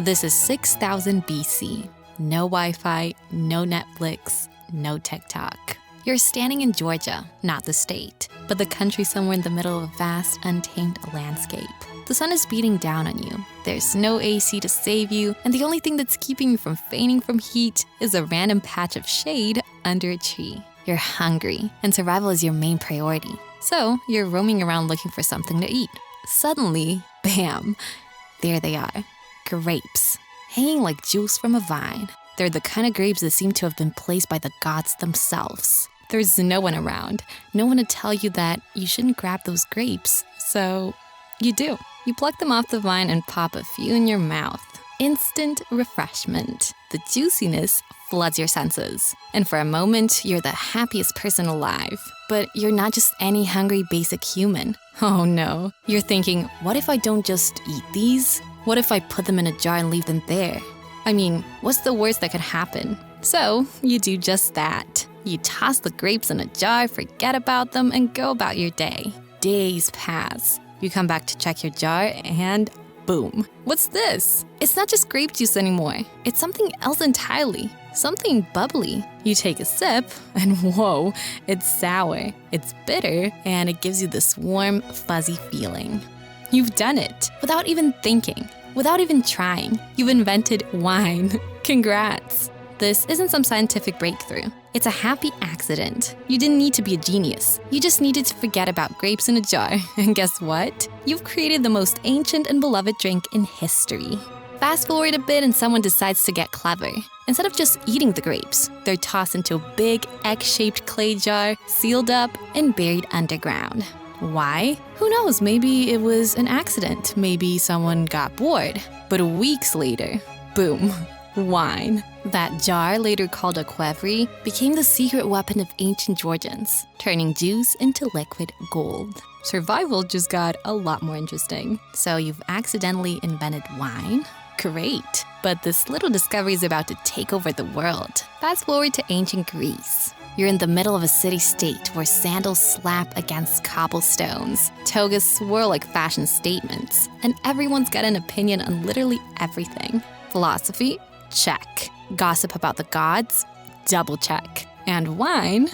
This is 6000 BC. No Wi-Fi, no Netflix, no TikTok. You're standing in Georgia, not the state, but the country somewhere in the middle of a vast, untamed landscape. The sun is beating down on you. There's no AC to save you, and the only thing that's keeping you from fainting from heat is a random patch of shade under a tree. You're hungry, and survival is your main priority. So you're roaming around looking for something to eat. Suddenly, bam, there they are. Grapes, hanging like juice from a vine. They're the kind of grapes that seem to have been placed by the gods themselves. There's no one around, no one to tell you that you shouldn't grab those grapes. So you do. You pluck them off the vine and pop a few in your mouth. Instant refreshment. The juiciness floods your senses. And for a moment, you're the happiest person alive. But you're not just any hungry basic human. Oh no. You're thinking, what if I don't just eat these? What if I put them in a jar and leave them there? I mean, what's the worst that could happen? So you do just that. You toss the grapes in a jar, forget about them, and go about your day. Days pass. You come back to check your jar and boom. What's this? It's not just grape juice anymore. It's something else entirely. Something bubbly. You take a sip and whoa, it's sour. It's bitter and it gives you this warm, fuzzy feeling. You've done it without even thinking, without even trying. You've invented wine. Congrats. This isn't some scientific breakthrough. It's a happy accident. You didn't need to be a genius. You just needed to forget about grapes in a jar. And guess what? You've created the most ancient and beloved drink in history. Fast forward a bit and someone decides to get clever. Instead of just eating the grapes, they're tossed into a big egg-shaped clay jar, sealed up, and buried underground. Why? Who knows? Maybe it was an accident. Maybe someone got bored. But weeks later, boom. Wine. That jar, later called a qvevri, became the secret weapon of ancient Georgians, turning juice into liquid gold. Survival just got a lot more interesting. So you've accidentally invented wine? Great. But this little discovery is about to take over the world. Fast forward to ancient Greece. You're in the middle of a city-state where sandals slap against cobblestones, togas swirl like fashion statements, and everyone's got an opinion on literally everything. Philosophy? Check. Gossip about the gods? Double check. And wine?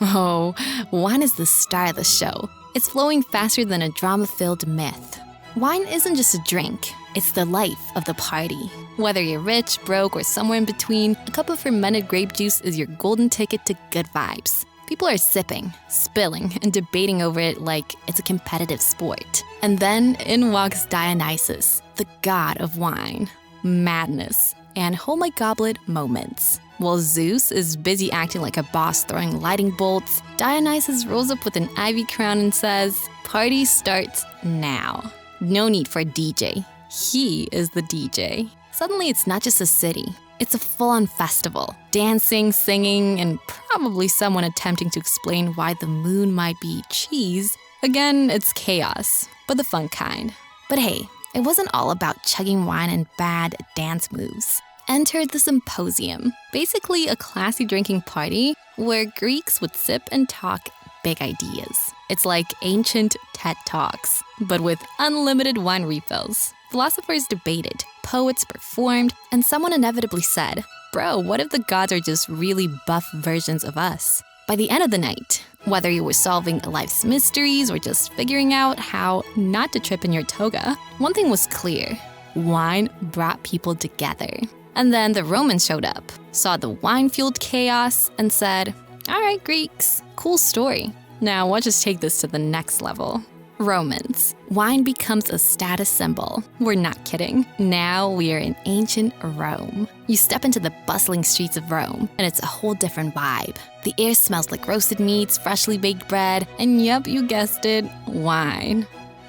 Oh, wine is the star of the show. It's flowing faster than a drama-filled myth. Wine isn't just a drink. It's the life of the party. Whether you're rich, broke, or somewhere in between, a cup of fermented grape juice is your golden ticket to good vibes. People are sipping, spilling, and debating over it like it's a competitive sport. And then in walks Dionysus, the god of wine. Madness and hold my goblet moments. While Zeus is busy acting like a boss throwing lightning bolts, Dionysus rolls up with an ivy crown and says, "Party starts now." No need for a DJ. He is the DJ. Suddenly it's not just a city. It's a full-on festival. Dancing, singing, and probably someone attempting to explain why the moon might be cheese. Again, it's chaos, but the fun kind. But hey, it wasn't all about chugging wine and bad dance moves. Enter the symposium, basically a classy drinking party where Greeks would sip and talk big ideas. It's like ancient TED Talks, but with unlimited wine refills. Philosophers debated, poets performed, and someone inevitably said, "Bro, what if the gods are just really buff versions of us?" By the end of the night, whether you were solving life's mysteries or just figuring out how not to trip in your toga, one thing was clear. Wine brought people together. And then the Romans showed up, saw the wine-fueled chaos, and said, "All right, Greeks, cool story. Now watch us take this to the next level." Romans. Wine becomes a status symbol. We're not kidding. Now we are in ancient Rome. You step into the bustling streets of Rome, and it's a whole different vibe. The air smells like roasted meats, freshly baked bread, and yep, you guessed it, wine.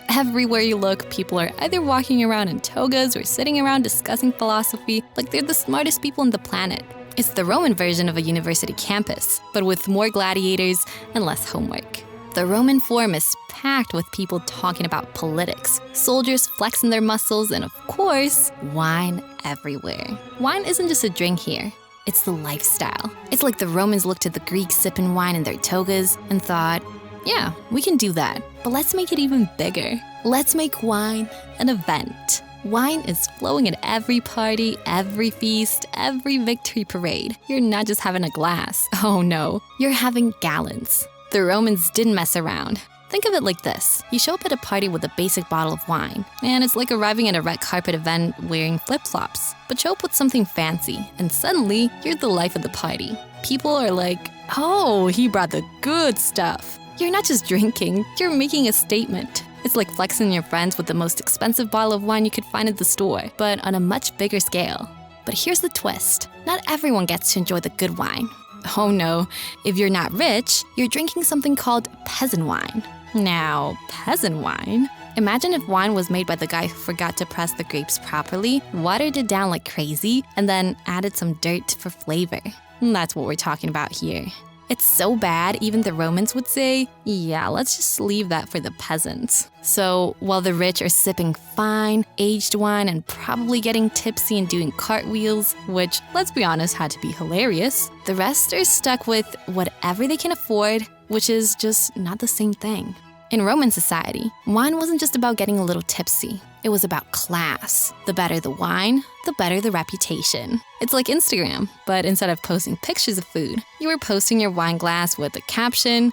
Everywhere you look, people are either walking around in togas or sitting around discussing philosophy like they're the smartest people on the planet. It's the Roman version of a university campus, but with more gladiators and less homework. The Roman Forum is packed with people talking about politics, soldiers flexing their muscles, and of course, wine everywhere. Wine isn't just a drink here. It's the lifestyle. It's like the Romans looked at the Greeks sipping wine in their togas and thought, yeah, we can do that, but let's make it even bigger. Let's make wine an event. Wine is flowing at every party, every feast, every victory parade. You're not just having a glass. Oh no, you're having gallons. The Romans didn't mess around. Think of it like this. You show up at a party with a basic bottle of wine, and it's like arriving at a red carpet event wearing flip-flops. But show up with something fancy, and suddenly, you're the life of the party. People are like, oh, he brought the good stuff. You're not just drinking, you're making a statement. It's like flexing your friends with the most expensive bottle of wine you could find at the store, but on a much bigger scale. But here's the twist. Not everyone gets to enjoy the good wine. Oh no, if you're not rich, you're drinking something called peasant wine. Now, peasant wine? Imagine if wine was made by the guy who forgot to press the grapes properly, watered it down like crazy, and then added some dirt for flavor. That's what we're talking about here. It's so bad, even the Romans would say, yeah, let's just leave that for the peasants. So while the rich are sipping fine, aged wine and probably getting tipsy and doing cartwheels, which, let's be honest, had to be hilarious, the rest are stuck with whatever they can afford, which is just not the same thing. In Roman society, wine wasn't just about getting a little tipsy. It was about class. The better the wine, the better the reputation. It's like Instagram, but instead of posting pictures of food, you were posting your wine glass with a caption,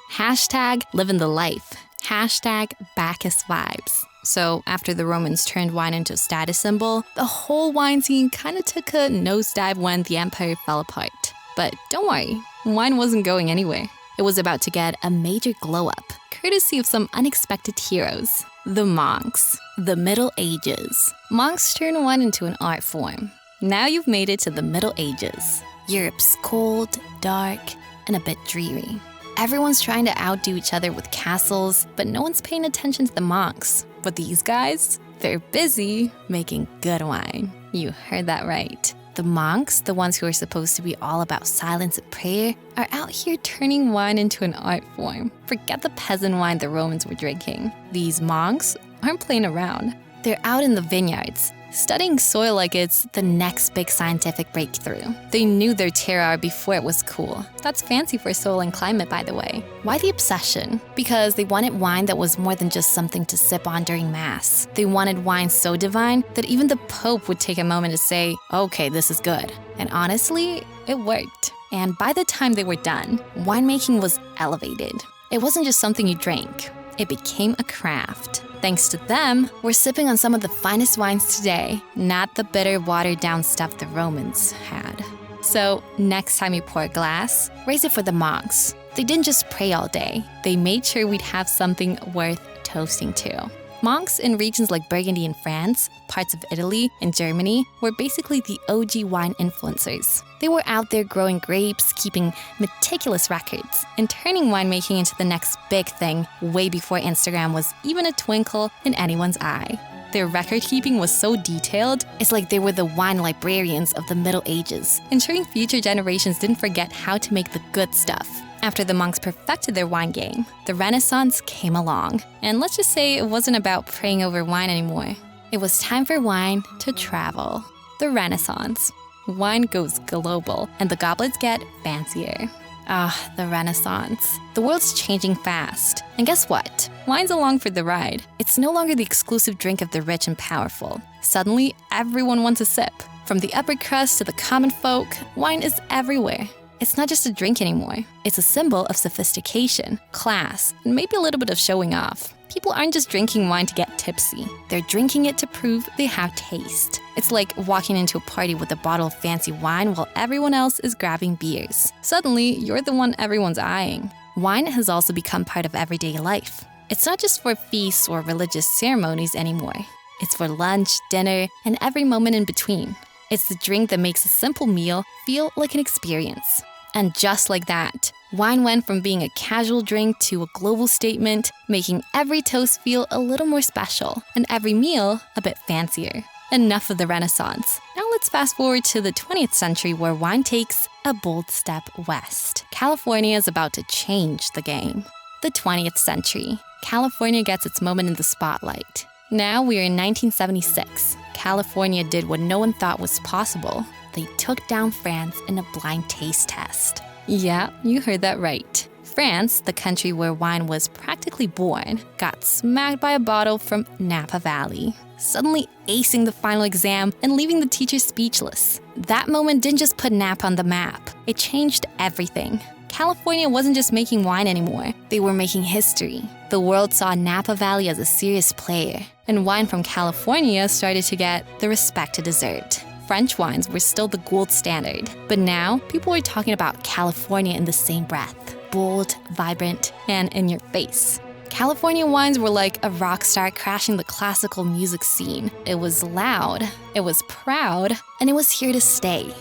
#living the life, #Bacchus vibes. So after the Romans turned wine into a status symbol, the whole wine scene kind of took a nosedive when the empire fell apart. But don't worry, wine wasn't going anywhere. It was about to get a major glow-up, courtesy of some unexpected heroes. The monks. The Middle Ages. Monks turned wine into an art form. Now you've made it to the Middle Ages. Europe's cold, dark, and a bit dreary. Everyone's trying to outdo each other with castles, but no one's paying attention to the monks. But these guys, they're busy making good wine. You heard that right. The monks, the ones who are supposed to be all about silence and prayer, are out here turning wine into an art form. Forget the peasant wine the Romans were drinking. These monks aren't playing around. They're out in the vineyards, studying soil like it's the next big scientific breakthrough. They knew their terroir before it was cool. That's fancy for soil and climate, by the way. Why the obsession? Because they wanted wine that was more than just something to sip on during Mass. They wanted wine so divine that even the Pope would take a moment to say, okay, this is good. And honestly, it worked. And by the time they were done, winemaking was elevated. It wasn't just something you drank. It became a craft. Thanks to them, we're sipping on some of the finest wines today, not the bitter, watered-down stuff the Romans had. So, next time you pour a glass, raise it for the monks. They didn't just pray all day. They made sure we'd have something worth toasting to. Monks in regions like Burgundy in France, parts of Italy, and Germany were basically the OG wine influencers. They were out there growing grapes, keeping meticulous records, and turning winemaking into the next big thing way before Instagram was even a twinkle in anyone's eye. Their record keeping was so detailed, it's like they were the wine librarians of the Middle Ages, ensuring future generations didn't forget how to make the good stuff. After the monks perfected their wine game, the Renaissance came along. And let's just say it wasn't about praying over wine anymore. It was time for wine to travel. The Renaissance. Wine goes global, and the goblets get fancier. The Renaissance. The world's changing fast. And guess what? Wine's along for the ride. It's no longer the exclusive drink of the rich and powerful. Suddenly, everyone wants a sip. From the upper crust to the common folk, wine is everywhere. It's not just a drink anymore. It's a symbol of sophistication, class, and maybe a little bit of showing off. People aren't just drinking wine to get tipsy. They're drinking it to prove they have taste. It's like walking into a party with a bottle of fancy wine while everyone else is grabbing beers. Suddenly, you're the one everyone's eyeing. Wine has also become part of everyday life. It's not just for feasts or religious ceremonies anymore. It's for lunch, dinner, and every moment in between. It's the drink that makes a simple meal feel like an experience. And just like that, wine went from being a casual drink to a global statement, making every toast feel a little more special and every meal a bit fancier. Enough of the Renaissance. Now let's fast forward to the 20th century where wine takes a bold step west. California is about to change the game. The 20th century. California gets its moment in the spotlight. Now we're in 1976. California did what no one thought was possible. They took down France in a blind taste test. Yeah, you heard that right. France, the country where wine was practically born, got smacked by a bottle from Napa Valley. suddenly acing the final exam and leaving the teacher speechless. That moment didn't just put Napa on the map, it changed everything. California wasn't just making wine anymore, they were making history. The world saw Napa Valley as a serious player, and wine from California started to get the respect it deserved. French wines were still the gold standard, but now people were talking about California in the same breath. Bold, vibrant, and in your face. California wines were like a rock star crashing the classical music scene. It was loud, it was proud, and it was here to stay.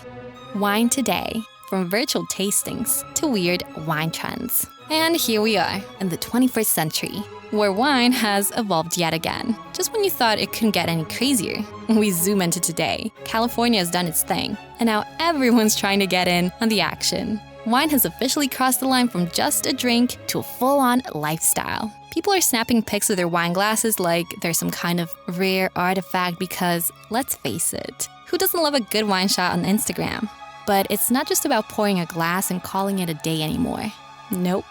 Wine today, from virtual tastings to weird wine trends. And here we are in the 21st century, where wine has evolved yet again. Just when you thought it couldn't get any crazier, we zoom into today. California has done its thing, and now everyone's trying to get in on the action. Wine has officially crossed the line from just a drink to a full-on lifestyle. People are snapping pics of their wine glasses like they're some kind of rare artifact because, let's face it, who doesn't love a good wine shot on Instagram? But it's not just about pouring a glass and calling it a day anymore. Nope.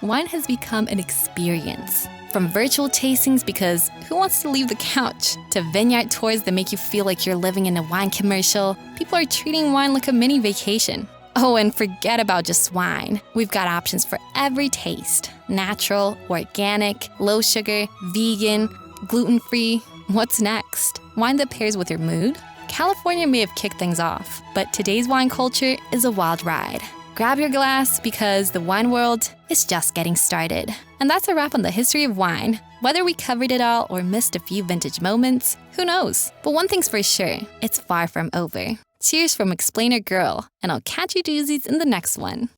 Wine has become an experience. From virtual tastings because who wants to leave the couch, to vineyard tours that make you feel like you're living in a wine commercial, people are treating wine like a mini vacation. Oh, and forget about just wine. We've got options for every taste. Natural, organic, low sugar, vegan, gluten-free. What's next? Wine that pairs with your mood? California may have kicked things off, but today's wine culture is a wild ride. Grab your glass because the wine world is just getting started. And that's a wrap on the history of wine. Whether we covered it all or missed a few vintage moments, who knows? But one thing's for sure, it's far from over. Cheers from Explainer Girl, and I'll catch you doozies in the next one.